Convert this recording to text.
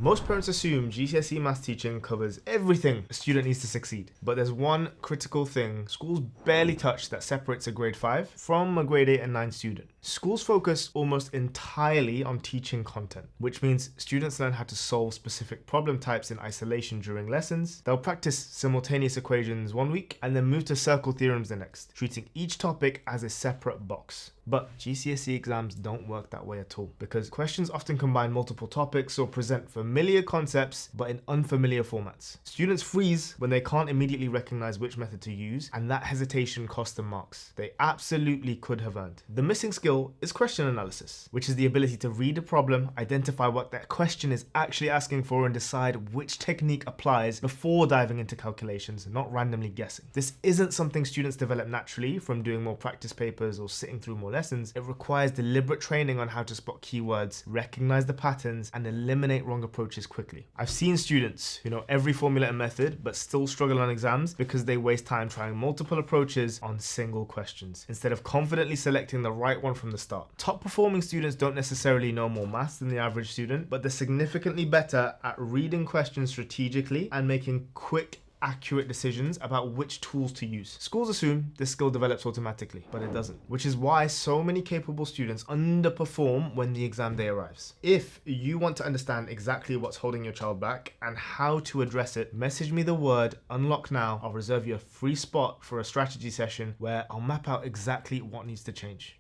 Most parents assume GCSE maths teaching covers everything a student needs to succeed. But there's one critical thing schools barely touch that separates a grade 5 from a grade 8 and 9 student. Schools focus almost entirely on teaching content, which means students learn how to solve specific problem types in isolation during lessons. They'll practice simultaneous equations one week and then move to circle theorems the next, treating each topic as a separate box. But GCSE exams don't work that way at all, because questions often combine multiple topics or present familiar concepts but in unfamiliar formats. Students freeze when they can't immediately recognize which method to use, and that hesitation costs them marks they absolutely could have earned. The missing skill is question analysis, which is the ability to read a problem, identify what that question is actually asking for, and decide which technique applies before diving into calculations, not randomly guessing. This isn't something students develop naturally from doing more practice papers or sitting through more lessons. It requires deliberate training on how to spot keywords, recognize the patterns, and eliminate wrong approaches quickly. I've seen students who know every formula and method but still struggle on exams because they waste time trying multiple approaches on single questions instead of confidently selecting the right one from the start. Top performing students don't necessarily know more maths than the average student, but they're significantly better at reading questions strategically and making quick, accurate decisions about which tools to use. Schools assume this skill develops automatically, but it doesn't, which is why so many capable students underperform when the exam day arrives. If you want to understand exactly what's holding your child back and how to address it, message me the word unlock now. I'll reserve you a free spot for a strategy session where I'll map out exactly what needs to change.